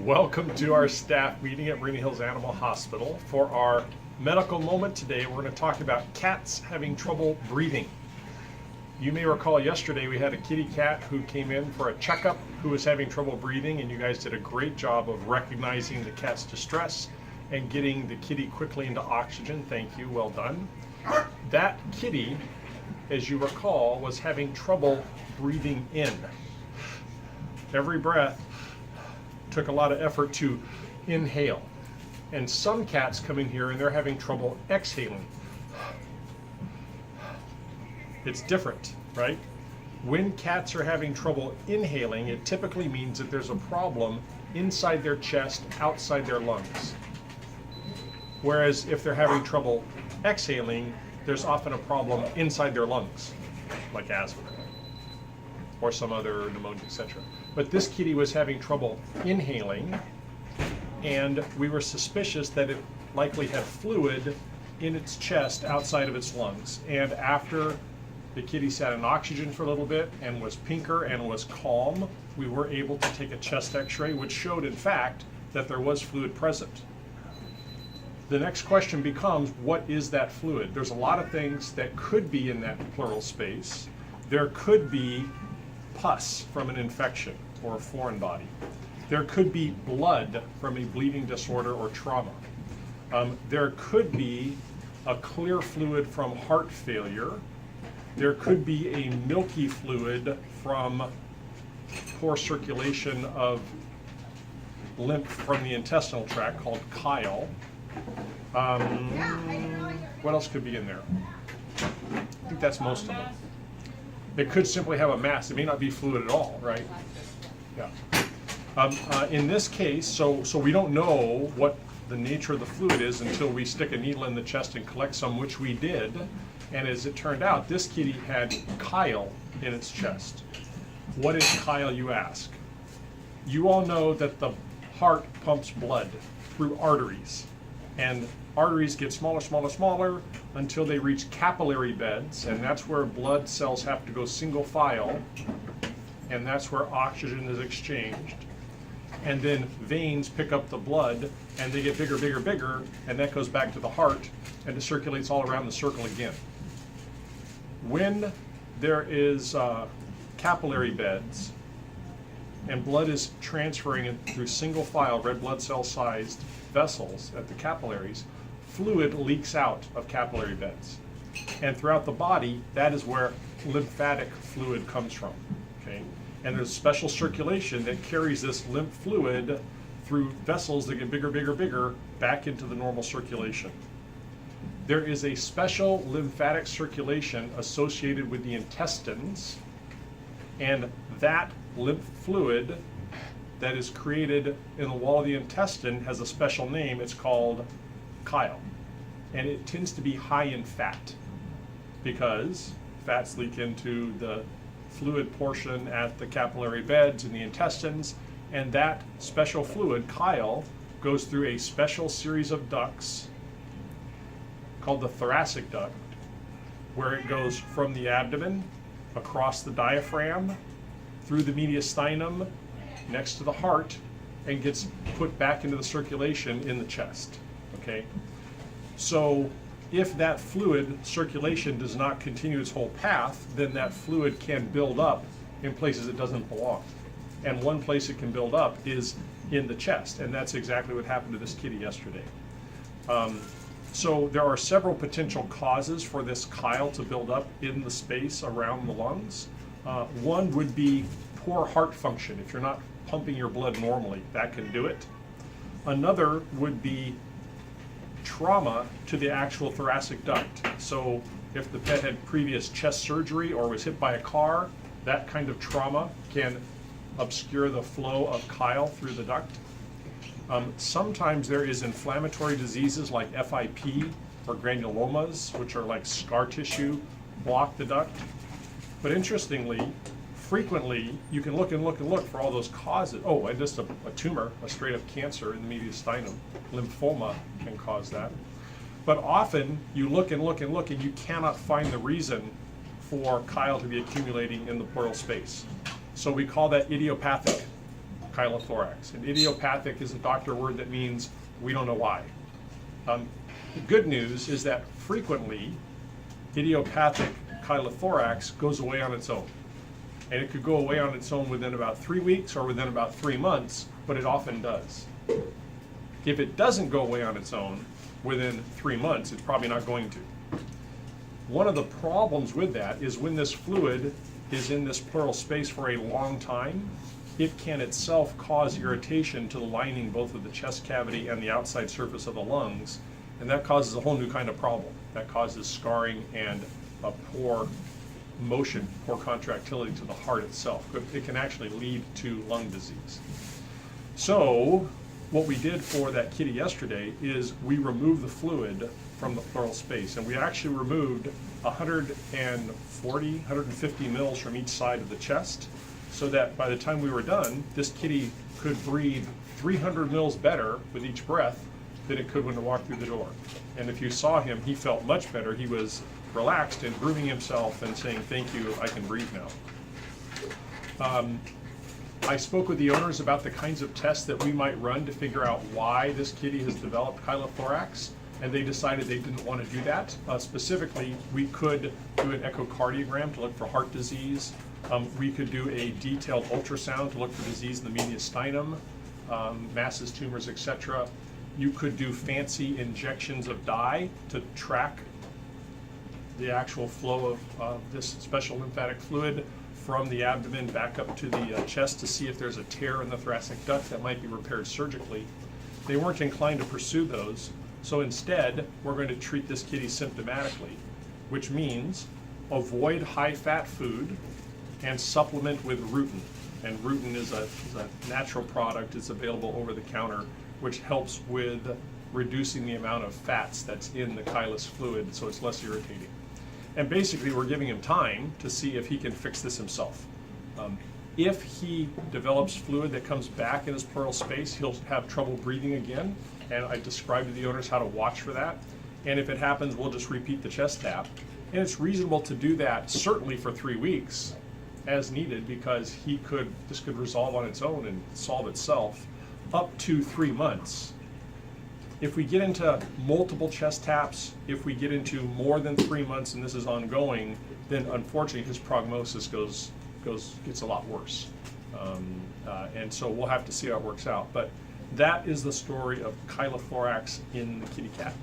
Welcome to our staff meeting at Marina Hills Animal Hospital. For our medical moment today, we're going to talk about cats having trouble breathing. You may recall yesterday we had a kitty cat who came in for a checkup who was having trouble breathing, and you guys did a great job of recognizing the cat's distress and getting the kitty quickly into oxygen. Thank you, well done. That kitty, as you recall, was having trouble breathing in. Every breath took a lot of effort to inhale. And some cats come in here and they're having trouble exhaling. It's different, right? When cats are having trouble inhaling, it typically means that there's a problem inside their chest, outside their lungs. Whereas if they're having trouble exhaling, there's often a problem inside their lungs, like asthma or some other pneumonia, etc. But this kitty was having trouble inhaling, and we were suspicious that it likely had fluid in its chest outside of its lungs. And after the kitty sat in oxygen for a little bit and was pinker and was calm, we were able to take a chest x-ray, which showed, in fact, that there was fluid present. The next question becomes, what is that fluid? There's a lot of things that could be in that pleural space. There could be pus from an infection or a foreign body. There could be blood from a bleeding disorder or trauma. There could be a clear fluid from heart failure. There could be a milky fluid from poor circulation of lymph from the intestinal tract called chyle. What else could be in there? I think that's most of them. It could simply have a mass. It may not be fluid at all, right? Yeah. In this case, so we don't know what the nature of the fluid is until we stick a needle in the chest and collect some, which we did. And as it turned out, this kitty had chyle in its chest. What is chyle, you ask? You all know that the heart pumps blood through arteries. And arteries get smaller, smaller, smaller until they reach capillary beds, and that's where blood cells have to go single file, and that's where oxygen is exchanged. And then veins pick up the blood, and they get bigger, bigger, bigger, and that goes back to the heart, and it circulates all around the circle again. When there is capillary beds, and blood is transferring it through single file, red blood cell sized vessels at the capillaries, fluid leaks out of capillary beds. And throughout the body, that is where lymphatic fluid comes from, okay? And there's special circulation that carries this lymph fluid through vessels that get bigger, bigger, bigger, back into the normal circulation. There is a special lymphatic circulation associated with the intestines, and that lymph fluid that is created in the wall of the intestine has a special name. It's called chyle. And it tends to be high in fat because fats leak into the fluid portion at the capillary beds in the intestines, and that special fluid, chyle, goes through a special series of ducts called the thoracic duct, where it goes from the abdomen across the diaphragm through the mediastinum next to the heart and gets put back into the circulation in the chest, okay? So if that fluid circulation does not continue its whole path, then that fluid can build up in places it doesn't belong. And one place it can build up is in the chest, and that's exactly what happened to this kitty yesterday. So there are several potential causes for this chyle to build up in the space around the lungs. One would be poor heart function. If you're not pumping your blood normally, that can do it. Another would be trauma to the actual thoracic duct. So if the pet had previous chest surgery or was hit by a car, that kind of trauma can obscure the flow of chyle through the duct. Sometimes there is inflammatory diseases like FIP or granulomas, which are like scar tissue, block the duct. But interestingly, frequently you can look and look and look for all those causes. Oh, and just a tumor, a straight up cancer in the mediastinum, lymphoma can cause that. But often you look and look and look and you cannot find the reason for chyle to be accumulating in the pleural space. So we call that idiopathic. chylothorax. And idiopathic is a doctor word that means we don't know why. The good news is that frequently idiopathic chylothorax goes away on its own. And it could go away on its own within about 3 weeks or within about 3 months, but it often does. If it doesn't go away on its own within 3 months, it's probably not going to. One of the problems with that is when this fluid is in this pleural space for a long time, it can itself cause irritation to the lining both of the chest cavity and the outside surface of the lungs, and that causes a whole new kind of problem. That causes scarring and a poor motion, poor contractility to the heart itself. It can actually lead to lung disease. So what we did for that kitty yesterday is we removed the fluid from the pleural space, and we actually removed 140, 150 mils from each side of the chest, so that by the time we were done, this kitty could breathe 300 mils better with each breath than it could when it walked through the door. And if you saw him, he felt much better. He was relaxed and grooming himself and saying, "Thank you, I can breathe now." I spoke with the owners about the kinds of tests that we might run to figure out why this kitty has developed chylothorax, and they decided they didn't want to do that. Specifically, we could do an echocardiogram to look for heart disease. We could do a detailed ultrasound to look for disease in the mediastinum, masses, tumors, etc. You could do fancy injections of dye to track the actual flow of this special lymphatic fluid from the abdomen back up to the chest to see if there's a tear in the thoracic duct that might be repaired surgically. They weren't inclined to pursue those, so instead we're going to treat this kitty symptomatically, which means avoid high-fat food and supplement with rutin. And rutin is a natural product. It's available over the counter, which helps with reducing the amount of fats that's in the chylous fluid so it's less irritating. And basically we're giving him time to see if he can fix this himself. If he develops fluid that comes back in his pleural space, he'll have trouble breathing again, and I described to the owners how to watch for that. And if it happens, we'll just repeat the chest tap. And it's reasonable to do that certainly for 3 weeks as needed, because this could resolve on its own and solve itself up to 3 months. If we get into multiple chest taps, if we get into more than 3 months and this is ongoing, then unfortunately his prognosis gets a lot worse. And so we'll have to see how it works out. But that is the story of chylothorax in the kitty cat.